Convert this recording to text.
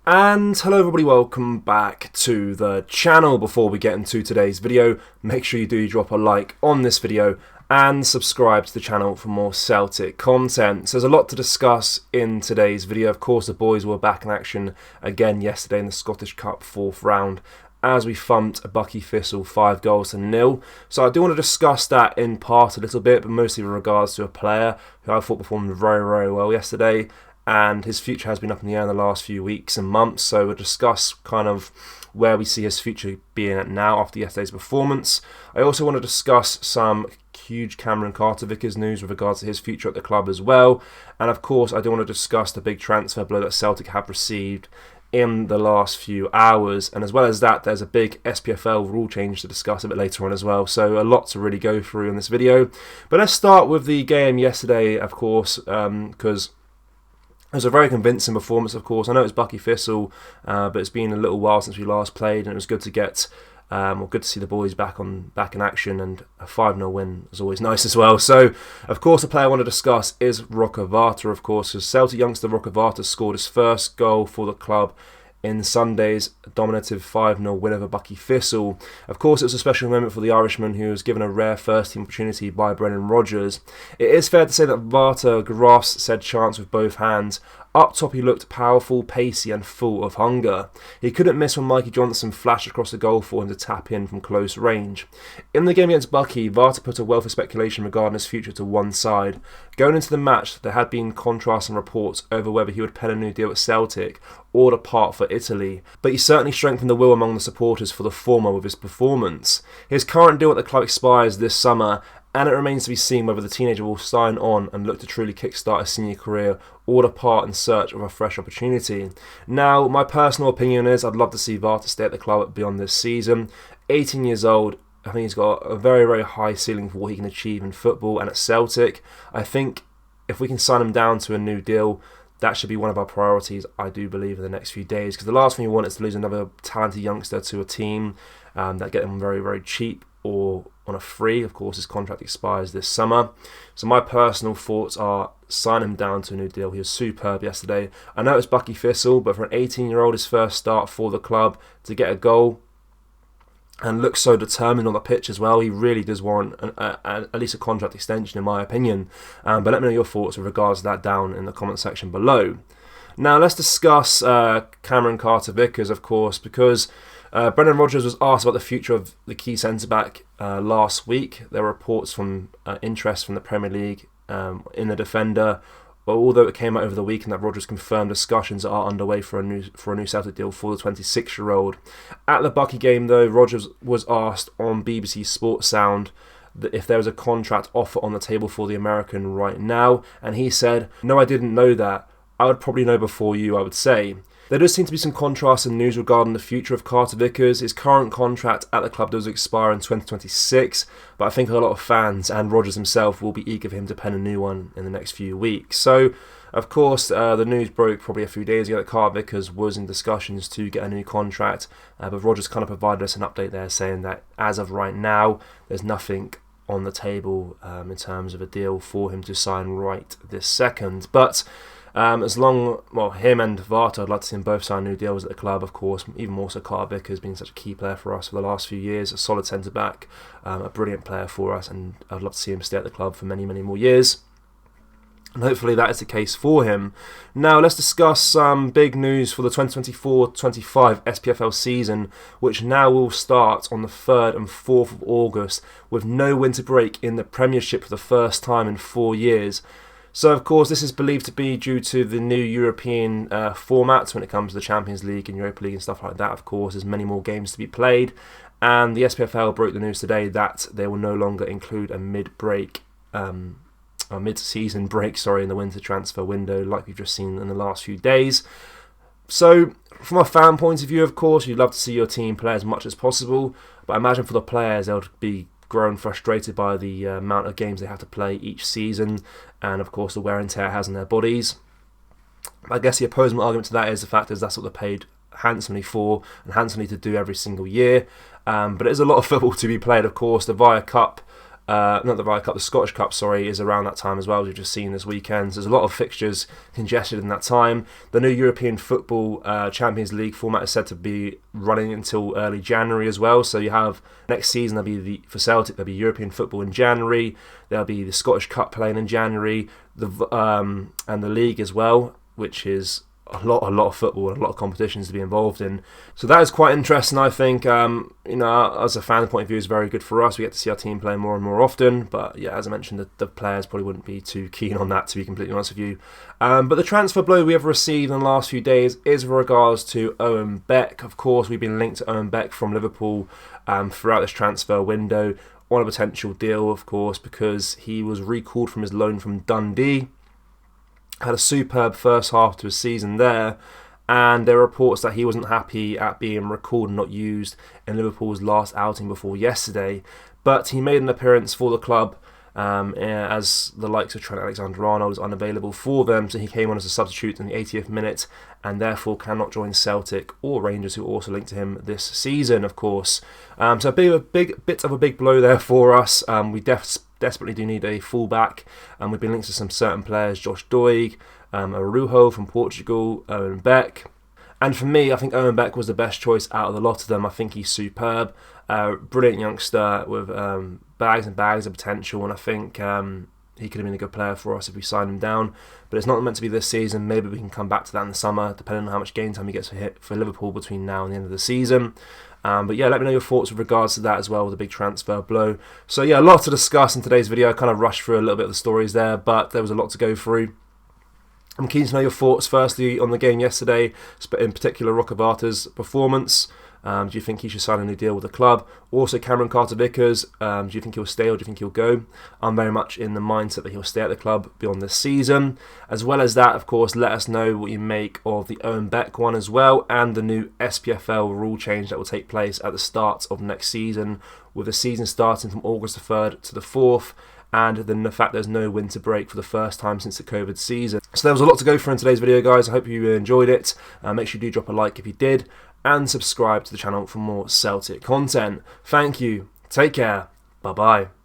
And hello everybody, welcome back to the channel. Before we get into today's video, make sure you do drop a like on this video and subscribe to the channel for more Celtic content. So there's a lot to discuss in today's video. Of course, the boys were back in action again yesterday in the Scottish Cup 4th round as we thumped Bucky Thistle 5-0. So I do want to discuss that in part a little bit, but mostly in regards to a player who I thought performed very, very well yesterday, and his future has been up in the air in the last few weeks and months. So we'll discuss kind of where we see his future being at now after yesterday's performance. I also want to discuss some huge Cameron Carter-Vickers news with regards to his future at the club as well. And of course, I do want to discuss the big transfer blow that Celtic have received in the last few hours. And as well as that, there's a big SPFL rule change to discuss a bit later on as well. So a lot to really go through in this video. But let's start with the game yesterday, of course, because it was a very convincing performance, of course. I know it's Bucky Thistle, but it's been a little while since we last played, and it was good to get, good to see the boys back in action, and a 5-0 win is always nice as well. So, of course, the player I want to discuss is Rocker Varta, of course, because Celtic youngster Rocker Varta scored his first goal for the club in Sunday's dominative 5-0 win over Bucky Thistle. Of course, it was a special moment for the Irishman, who was given a rare first-team opportunity by Brendan Rodgers. It is fair to say that Varta grasped said chance with both hands. Up top, he looked powerful, pacey and full of hunger. He couldn't miss when Mikey Johnson flashed across the goal for him to tap in from close range. In the game against Bucky, Varta put a wealth of speculation regarding his future to one side. Going into the match, there had been contrasting reports over whether he would pen a new deal at Celtic or depart for Italy, but he certainly strengthened the will among the supporters for the former with his performance. His current deal at the club expires this summer, and it remains to be seen whether the teenager will sign on and look to truly kickstart a senior career or depart in search of a fresh opportunity. Now, my personal opinion is I'd love to see Varta stay at the club beyond this season. 18 years old, I think he's got a very, very high ceiling for what he can achieve in football and at Celtic. I think if we can sign him down to a new deal, that should be one of our priorities, I do believe, in the next few days. Because the last thing you want is to lose another talented youngster to a team that get him very, very cheap or on a free. Of course, his contract expires this summer. So my personal thoughts are sign him down to a new deal. He was superb yesterday. I know it's Bucky Thistle, but for an 18-year-old, his first start for the club, to get a goal and look so determined on the pitch as well, he really does warrant at least a contract extension, in my opinion. But let me know your thoughts with regards to that down in the comment section below. Now let's discuss Cameron Carter-Vickers, of course, because Brendan Rodgers was asked about the future of the key centre-back last week. There were reports from interest from the Premier League in the defender, although it came out over the weekend that Rodgers confirmed discussions are underway for a new Celtic deal for the 26-year-old. At the Bucky game, though, Rodgers was asked on BBC Sports Sound that if there was a contract offer on the table for the American right now, and he said, "No, I didn't know that. I would probably know before you, I would say." There does seem to be some contrast in news regarding the future of Carter-Vickers. His current contract at the club does expire in 2026, but I think a lot of fans and Rodgers himself will be eager for him to pen a new one in the next few weeks. So, of course, the news broke probably a few days ago that Carter-Vickers was in discussions to get a new contract, but Rodgers kind of provided us an update there saying that as of right now, there's nothing on the table in terms of a deal for him to sign right this second. But him and Varta, I'd like to see them both sign new deals at the club, of course. Even more so, Carter-Vickers being such a key player for us for the last few years, a solid centre-back, a brilliant player for us, and I'd love to see him stay at the club for many, many more years. And hopefully that is the case for him. Now let's discuss some big news for the 2024-25 SPFL season, which now will start on the 3rd and 4th of August with no winter break in the Premiership for the first time in 4 years. So, of course, this is believed to be due to the new European formats when it comes to the Champions League and Europa League and stuff like that. Of course, there's many more games to be played. And the SPFL broke the news today that they will no longer include a mid-season break, in the winter transfer window, like we've just seen in the last few days. So, from a fan point of view, of course, you'd love to see your team play as much as possible. But I imagine for the players, they'll be grown frustrated by the amount of games they have to play each season, and of course the wear and tear it has on their bodies. I guess the opposing argument to that is the fact is that's what they're paid handsomely for and handsomely to do every single year. But it is a lot of football to be played, of course. The Via Cup not the Ryder Cup, the Scottish Cup, sorry, is around that time as well, as we've just seen this weekend. So there's a lot of fixtures congested in that time. The new European Football Champions League format is said to be running until early January as well. So you have next season, for Celtic, there'll be European football in January. There'll be the Scottish Cup playing in January, and the league as well, which is a lot of football and a lot of competitions to be involved in. So that is quite interesting, I think. As a fan point of view, it's very good for us. We get to see our team play more and more often. But yeah, as I mentioned, the players probably wouldn't be too keen on that, to be completely honest with you. But the transfer blow we have received in the last few days is with regards to Owen Beck. Of course, we've been linked to Owen Beck from Liverpool throughout this transfer window on a potential deal, of course, because he was recalled from his loan from Dundee. Had a superb first half to his season there, and there are reports that he wasn't happy at being recalled and not used in Liverpool's last outing before yesterday. But he made an appearance for the club as the likes of Trent Alexander-Arnold is unavailable for them, so he came on as a substitute in the 80th minute and therefore cannot join Celtic or Rangers, who are also linked to him this season, of course. So a bit of a big blow there for us. We desperately do need a fullback, and we've been linked to some certain players: Josh Doig, Arujo from Portugal, Owen Beck. And for me, I think Owen Beck was the best choice out of the lot of them. I think he's superb, brilliant youngster with bags and bags of potential, and I think he could have been a good player for us if we signed him down. But it's not meant to be this season. Maybe we can come back to that in the summer, depending on how much game time he gets for Liverpool between now and the end of the season. But yeah, let me know your thoughts with regards to that as well, with the big transfer blow. So yeah, a lot to discuss in today's video. I kind of rushed through a little bit of the stories there, but there was a lot to go through. I'm keen to know your thoughts, firstly, on the game yesterday, in particular Rockavata's performance. Do you think he should sign a new deal with the club? Also, Cameron Carter-Vickers, do you think he'll stay or do you think he'll go? I'm very much in the mindset that he'll stay at the club beyond this season. As well as that, of course, let us know what you make of the Owen Beck one as well, and the new SPFL rule change that will take place at the start of next season, with the season starting from August the 3rd to the 4th. And then the fact there's no winter break for the first time since the COVID season. So there was a lot to go through in today's video, guys. I hope you enjoyed it. Make sure you do drop a like if you did, and subscribe to the channel for more Celtic content. Thank you. Take care. Bye-bye.